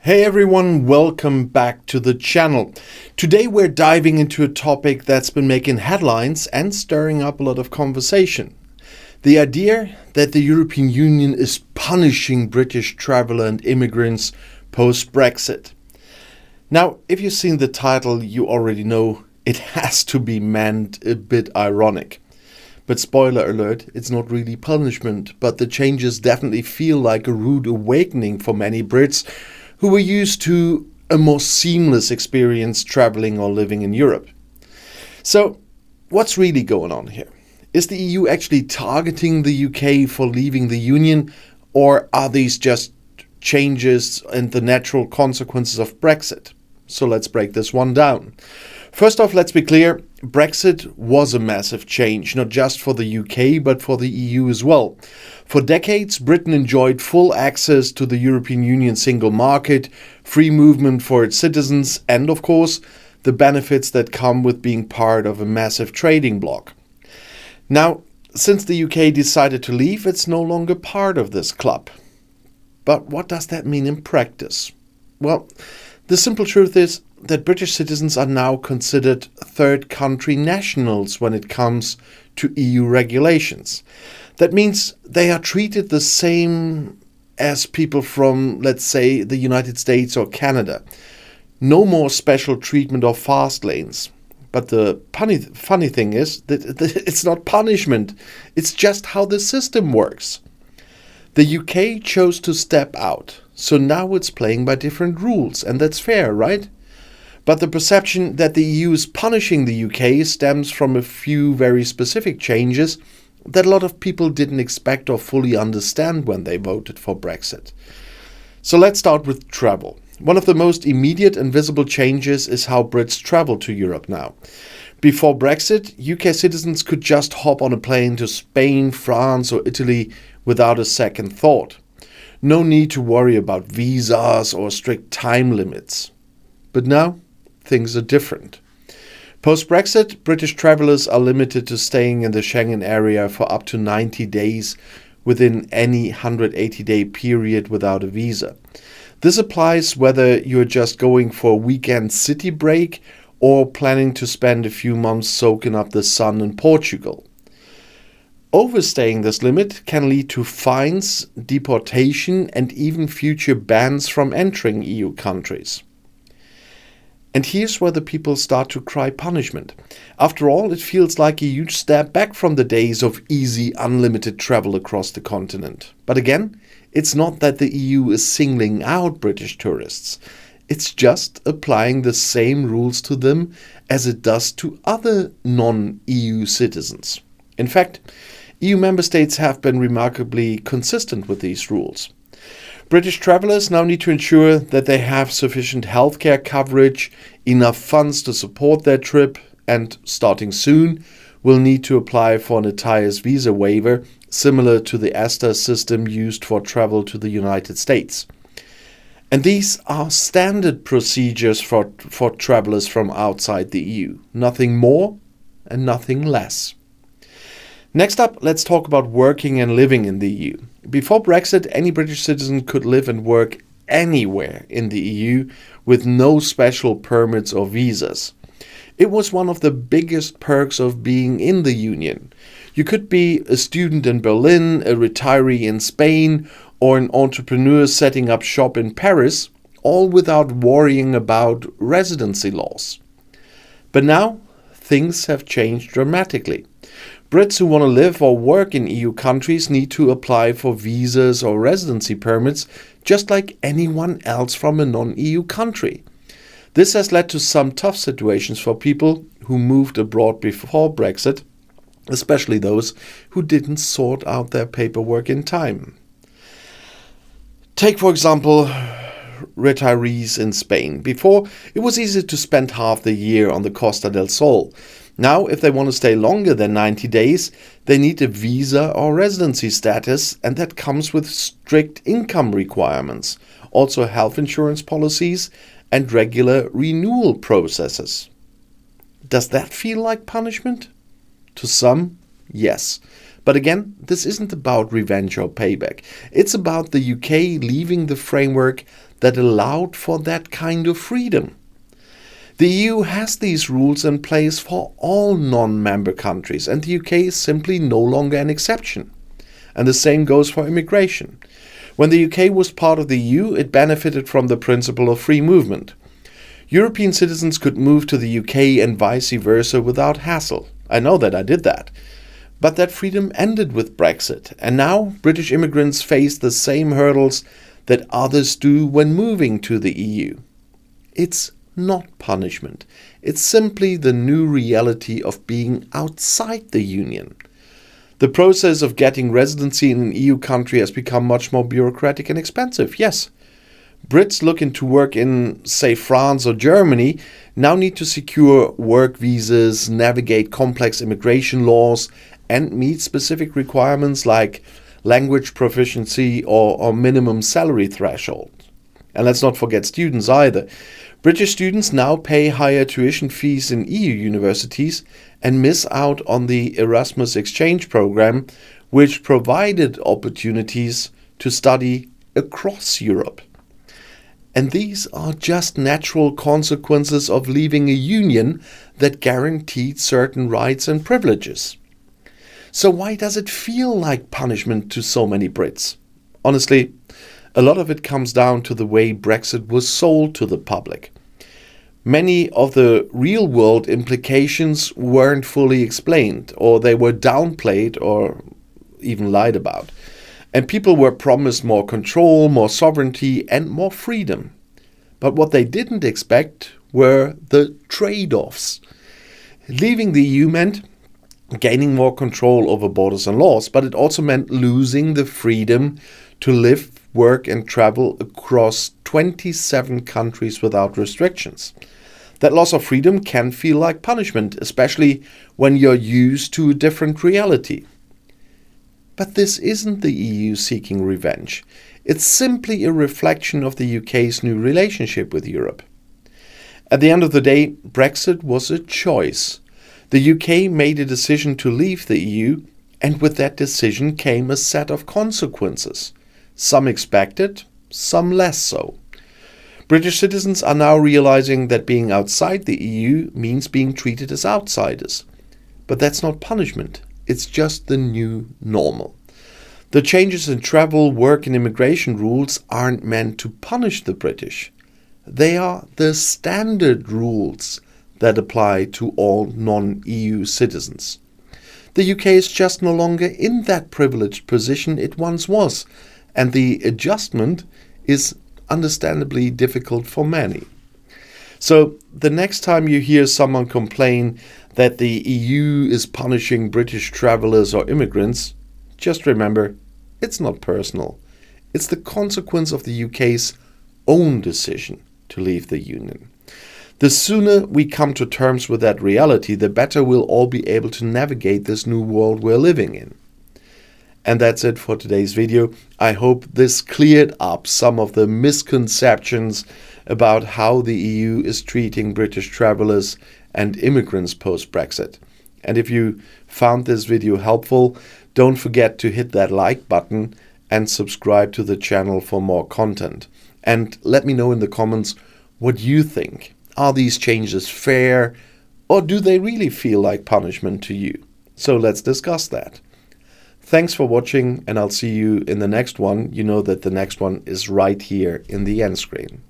Hey everyone, welcome back to the channel. Today we're diving into a topic that's been making headlines and stirring up a lot of conversation. The idea that the European Union is punishing British traveller and immigrants post-Brexit. Now, if you've seen the title, you already know it has to be meant a bit ironic. But spoiler alert, it's not really punishment, but the changes definitely feel like a rude awakening for many Brits who were used to a more seamless experience traveling or living in Europe. So, what's really going on here? Is the EU actually targeting the UK for leaving the Union, or are these just changes and the natural consequences of Brexit? So let's break this one down. First off, let's be clear, Brexit was a massive change, not just for the UK, but for the EU as well. For decades, Britain enjoyed full access to the European Union single market, free movement for its citizens, and of course, the benefits that come with being part of a massive trading bloc. Now, since the UK decided to leave, it's no longer part of this club. But what does that mean in practice? Well, the simple truth is that British citizens are now considered third country nationals when it comes to EU regulations. That means they are treated the same as people from, let's say, the United States or Canada. No more special treatment or fast lanes. But the funny thing is that it's not punishment. It's just how the system works. The UK chose to step out, so now it's playing by different rules, and that's fair, right? But the perception that the EU is punishing the UK stems from a few very specific changes that a lot of people didn't expect or fully understand when they voted for Brexit. So let's start with travel. One of the most immediate and visible changes is how Brits travel to Europe now. Before Brexit, UK citizens could just hop on a plane to Spain, France or Italy without a second thought. No need to worry about visas or strict time limits. But now, things are different. Post-Brexit, British travellers are limited to staying in the Schengen area for up to 90 days within any 180-day period without a visa. This applies whether you're just going for a weekend city break or planning to spend a few months soaking up the sun in Portugal. Overstaying this limit can lead to fines, deportation, and even future bans from entering EU countries. And here's where the people start to cry punishment. After all, it feels like a huge step back from the days of easy, unlimited travel across the continent. But again, it's not that the EU is singling out British tourists. It's just applying the same rules to them as it does to other non-EU citizens. In fact, EU member states have been remarkably consistent with these rules. British travellers now need to ensure that they have sufficient healthcare coverage, enough funds to support their trip, and, starting soon, will need to apply for an ETIAS visa waiver, similar to the ESTA system used for travel to the United States. And these are standard procedures for travellers from outside the EU. Nothing more and nothing less. Next up, let's talk about working and living in the EU. Before Brexit, any British citizen could live and work anywhere in the EU with no special permits or visas. It was one of the biggest perks of being in the Union. You could be a student in Berlin, a retiree in Spain, or an entrepreneur setting up shop in Paris, all without worrying about residency laws. But now, things have changed dramatically. Brits who want to live or work in EU countries need to apply for visas or residency permits just like anyone else from a non-EU country. This has led to some tough situations for people who moved abroad before Brexit, especially those who didn't sort out their paperwork in time. Take, for example, retirees in Spain. Before, it was easy to spend half the year on the Costa del Sol. Now, if they want to stay longer than 90 days, they need a visa or residency status, and that comes with strict income requirements, also health insurance policies, and regular renewal processes. Does that feel like punishment? To some, yes. But again, this isn't about revenge or payback. It's about the UK leaving the framework that allowed for that kind of freedom. The EU has these rules in place for all non-member countries, and the UK is simply no longer an exception. And the same goes for immigration. When the UK was part of the EU, it benefited from the principle of free movement. European citizens could move to the UK and vice versa without hassle. I know that, I did that. But that freedom ended with Brexit, and now British immigrants face the same hurdles that others do when moving to the EU. It's not punishment. It's simply the new reality of being outside the Union. The process of getting residency in an EU country has become much more bureaucratic and expensive, yes. Brits looking to work in, say, France or Germany now need to secure work visas, navigate complex immigration laws, and meet specific requirements like language proficiency or minimum salary threshold. And let's not forget students either. British students now pay higher tuition fees in EU universities and miss out on the Erasmus exchange program, which provided opportunities to study across Europe. And these are just natural consequences of leaving a union that guaranteed certain rights and privileges. So why does it feel like punishment to so many Brits? Honestly, a lot of it comes down to the way Brexit was sold to the public. Many of the real-world implications weren't fully explained, or they were downplayed or even lied about. And people were promised more control, more sovereignty, and more freedom. But what they didn't expect were the trade-offs. Leaving the EU meant gaining more control over borders and laws, but it also meant losing the freedom to live, work, and travel across 27 countries without restrictions. That loss of freedom can feel like punishment, especially when you're used to a different reality. But this isn't the EU seeking revenge. It's simply a reflection of the UK's new relationship with Europe. At the end of the day, Brexit was a choice. The UK made a decision to leave the EU, and with that decision came a set of consequences. Some expected, some less so. British citizens are now realizing that being outside the EU means being treated as outsiders. But that's not punishment. It's just the new normal. The changes in travel, work and immigration rules aren't meant to punish the British. They are the standard rules that apply to all non-EU citizens. The UK is just no longer in that privileged position it once was, and the adjustment is understandably difficult for many. So the next time you hear someone complain that the EU is punishing British travelers or immigrants, just remember, it's not personal. It's the consequence of the UK's own decision to leave the Union. The sooner we come to terms with that reality, the better we'll all be able to navigate this new world we're living in. And that's it for today's video. I hope this cleared up some of the misconceptions about how the EU is treating British travelers and immigrants post-Brexit. And if you found this video helpful, don't forget to hit that like button and subscribe to the channel for more content. And let me know in the comments what you think. Are these changes fair, or do they really feel like punishment to you? So let's discuss that. Thanks for watching, and I'll see you in the next one. You know that the next one is right here in the end screen.